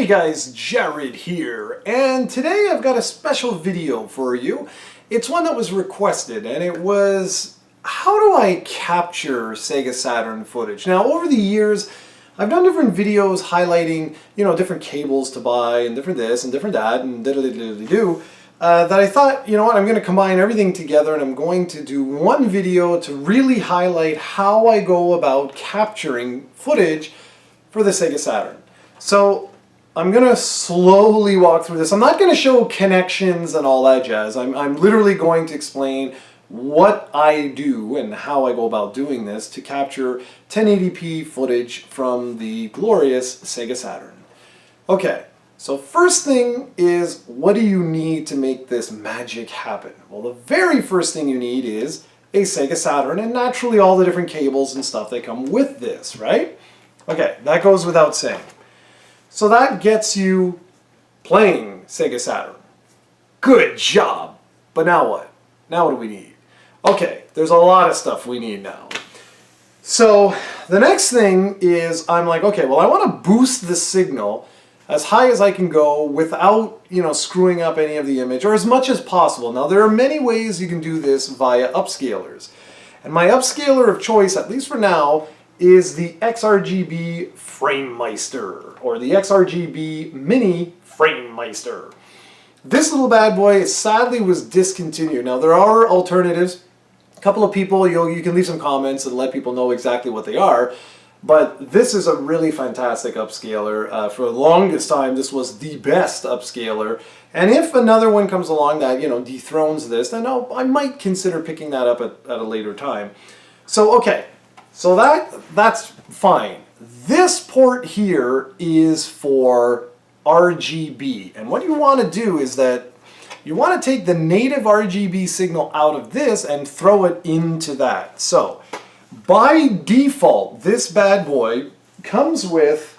Hey guys, Jared here, and today I've got a special video for you. It's one that was requested, and it was, how do I capture SEGA Saturn footage? Now, over the years, I've done different videos highlighting, different cables to buy, and different this, and different that, and diddly-diddly-do, that I thought, I'm going to combine everything together, and I'm going to do one video to really highlight how I go about capturing footage for the SEGA Saturn. So, I'm going to slowly walk through this. I'm not going to show connections and all that jazz. I'm literally going to explain what I do and how I go about doing this to capture 1080p footage from the glorious SEGA Saturn. Okay, so first thing is, what do you need to make this magic happen? Well, the very first thing you need is a SEGA Saturn and naturally all the different cables and stuff that come with this, right? Okay, that goes without saying. So that gets you playing SEGA Saturn. Good job! But now what? Now what do we need? Okay, there's a lot of stuff we need now. So the next thing is I'm like, okay, well I want to boost the signal as high as I can go without, screwing up any of the image, or as much as possible. Now there are many ways you can do this via upscalers. And my upscaler of choice, at least for now, is the XRGB FrameMeister, or the XRGB Mini FrameMeister. This little bad boy sadly was discontinued. Now there are alternatives. A couple of people, you can leave some comments and let people know exactly what they are, but this is a really fantastic upscaler. For the longest time this was the best upscaler, and if another one comes along that dethrones this, then I might consider picking that up at a later time. So okay. So that's fine. This port here is for RGB. And what you want to do is that you want to take the native RGB signal out of this and throw it into that. So by default, this bad boy comes with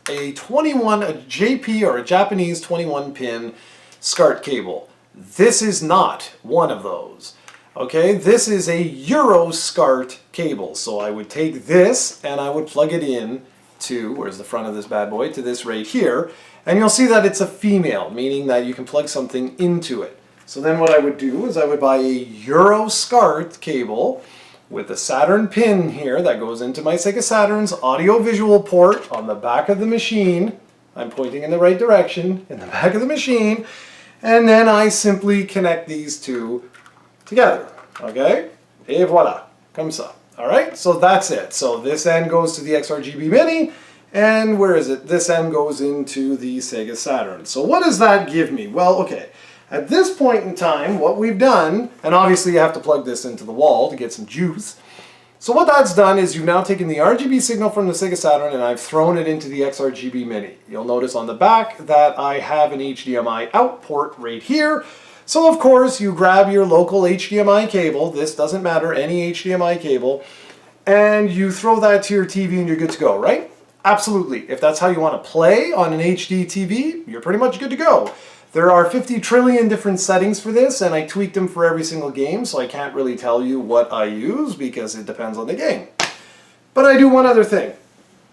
a JP or a Japanese 21 pin SCART cable. This is not one of those. Okay, this is a Euro SCART cable, so I would take this and I would plug it in to, where's the front of this bad boy, to this right here, and you'll see that it's a female, meaning that you can plug something into it. So then what I would do is I would buy a Euro SCART cable with a Saturn pin here that goes into my SEGA Saturn's audio-visual port on the back of the machine. I'm pointing in the right direction, in the back of the machine, and then I simply connect these two together, okay? Et voila, comme ça. Alright, so that's it. So this end goes to the XRGB Mini, and where is it? This end goes into the SEGA Saturn. So what does that give me? Well, okay, at this point in time, what we've done, and obviously you have to plug this into the wall to get some juice. So what that's done is you've now taken the RGB signal from the SEGA Saturn and I've thrown it into the XRGB Mini. You'll notice on the back that I have an HDMI out port right here. So of course you grab your local HDMI cable, this doesn't matter, any HDMI cable, and you throw that to your TV and you're good to go, right? Absolutely. If that's how you want to play on an HD TV, you're pretty much good to go. There are 50 trillion different settings for this, and I tweaked them for every single game, so I can't really tell you what I use because it depends on the game. But I do one other thing,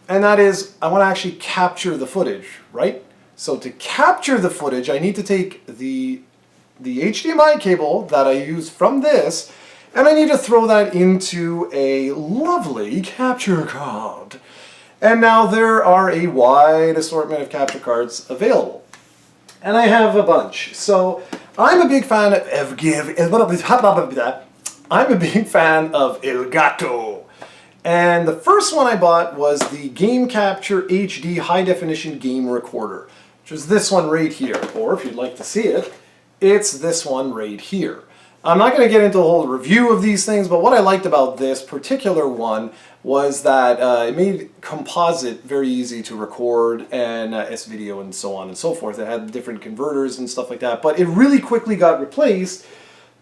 and that is I want to actually capture the footage, right? So to capture the footage, I need to take the HDMI cable that I use from this, and I need to throw that into a lovely capture card. And now there are a wide assortment of capture cards available. And I have a bunch. So I'm a big fan of Elgato. And the first one I bought was the Game Capture HD High Definition Game Recorder, which is this one right here. Or if you'd like to see it, it's this one right here. I'm not going to get into a whole review of these things, but what I liked about this particular one was that it made composite very easy to record and S-video and so on and so forth. It had different converters and stuff like that, but it really quickly got replaced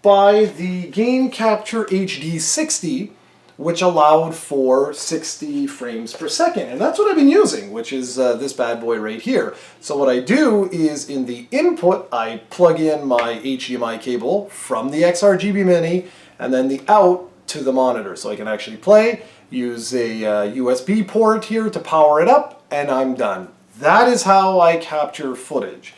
by the Game Capture HD 60, which allowed for 60 frames per second. And that's what I've been using, which is this bad boy right here. So what I do is in the input, I plug in my HDMI cable from the XRGB Mini, and then the out to the monitor. So I can actually play, use a USB port here to power it up, and I'm done. That is how I capture footage.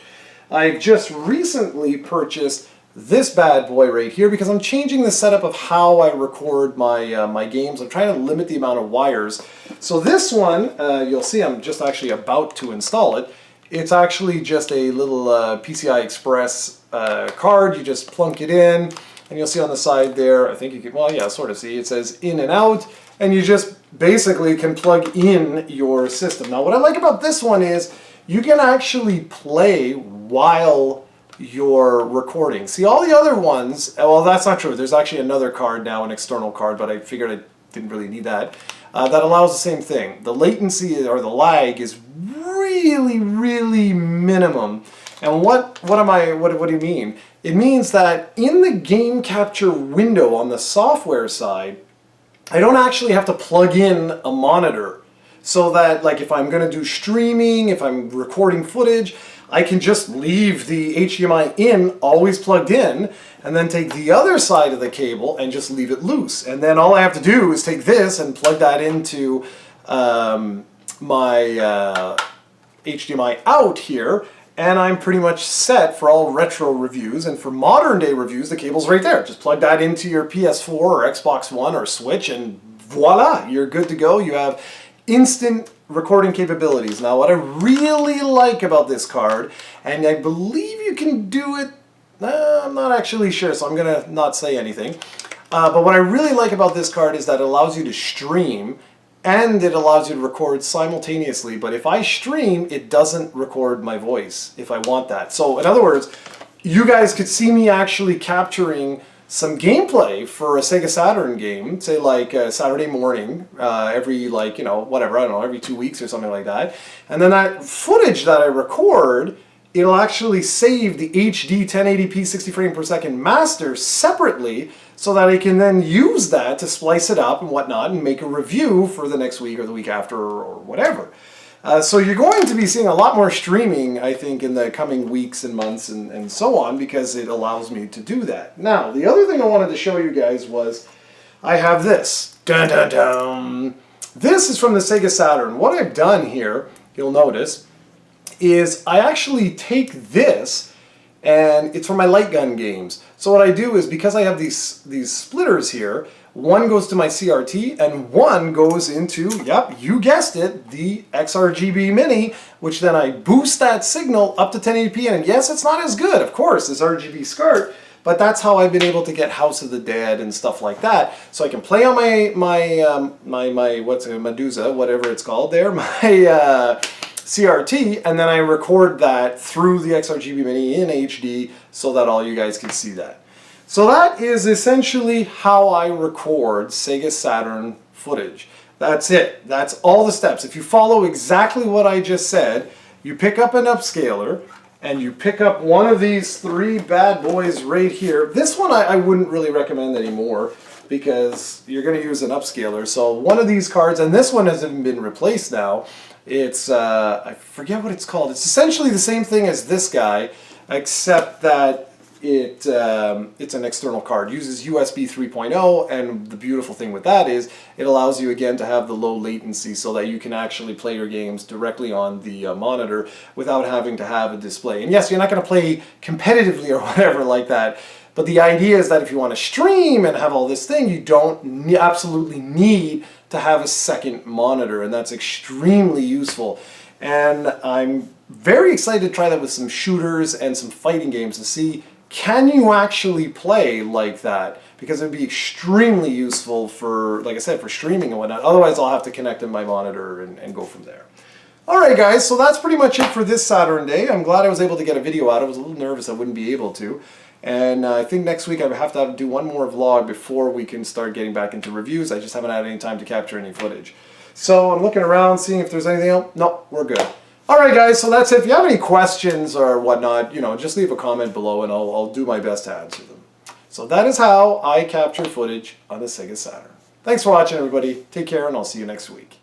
I just recently purchased this bad boy right here because I'm changing the setup of how I record my games. I'm trying to limit the amount of wires. So this one, you'll see I'm just actually about to install it. It's actually just a little PCI Express card. You just plunk it in, and you'll see on the side there, I think you can, well, yeah, sort of see, it says in and out, and you just basically can plug in your system. Now, what I like about this one is you can actually play while you're recording. See, all the other ones, well, that's not true. There's actually another card now, an external card, but I figured I didn't really need that. That allows the same thing. The latency or the lag is really, really minimum. And what do you mean? It means that in the game capture window on the software side, I don't actually have to plug in a monitor. So that, like, if I'm going to do streaming, if I'm recording footage, I can just leave the HDMI in, always plugged in, and then take the other side of the cable and just leave it loose. And then all I have to do is take this and plug that into my HDMI out here, and I'm pretty much set for all retro reviews. And for modern day reviews, the cable's right there. Just plug that into your PS4 or Xbox One or Switch, and voila, you're good to go. You have instant recording capabilities. Now, what I really like about this card, and I believe you can do it, I'm not actually sure, so I'm going to not say anything. But what I really like about this card is that it allows you to stream, and it allows you to record simultaneously. But if I stream, it doesn't record my voice if I want that. So in other words, you guys could see me actually capturing some gameplay for a Sega Saturn game, say like Saturday morning, every, like, you know, whatever, I don't know, every 2 weeks or something like that. And then that footage that I record, it'll actually save the HD 1080p 60 frame per second master separately, so that I can then use that to splice it up and whatnot and make a review for the next week or the week after or whatever. So you're going to be seeing a lot more streaming, I think, in the coming weeks and months and so on, because it allows me to do that. Now, the other thing I wanted to show you guys was I have this. Dun, dun, dun. This is from the Sega Saturn. What I've done here, you'll notice, is I actually take this, and it's for my light gun games. So what I do is, because I have these splitters here, one goes to my CRT and one goes into, yep, you guessed it, the XRGB Mini, which then I boost that signal up to 1080p. And yes, it's not as good, of course, as RGB SCART, but that's how I've been able to get House of the Dead and stuff like that. So I can play on my what's it, Medusa, whatever it's called there, my CRT, and then I record that through the XRGB Mini in HD so that all you guys can see that. So that is essentially how I record Sega Saturn footage. That's it. That's all the steps. If you follow exactly what I just said, you pick up an upscaler and you pick up one of these three bad boys right here. This one I wouldn't really recommend anymore because you're going to use an upscaler. So one of these cards, and this one hasn't been replaced now. It's, I forget what it's called. It's essentially the same thing as this guy, except that it's an external card. It uses USB 3.0, and the beautiful thing with that is it allows you again to have the low latency so that you can actually play your games directly on the monitor without having to have a display. And yes, you're not going to play competitively or whatever like that, but the idea is that if you want to stream and have all this thing, you don't absolutely need to have a second monitor, and that's extremely useful. And I'm very excited to try that with some shooters and some fighting games to see, can you actually play like that? Because it would be extremely useful for, like I said, for streaming and whatnot. Otherwise, I'll have to connect in my monitor and go from there. Alright guys, so that's pretty much it for this Saturn day. I'm glad I was able to get a video out. I was a little nervous I wouldn't be able to. And I think next week I have to do one more vlog before we can start getting back into reviews. I just haven't had any time to capture any footage. So I'm looking around, seeing if there's anything else. No, we're good. Alright guys, so that's it. If you have any questions or whatnot, you know, just leave a comment below and I'll do my best to answer them. So that is how I capture footage on the Sega Saturn. Thanks for watching everybody. Take care and I'll see you next week.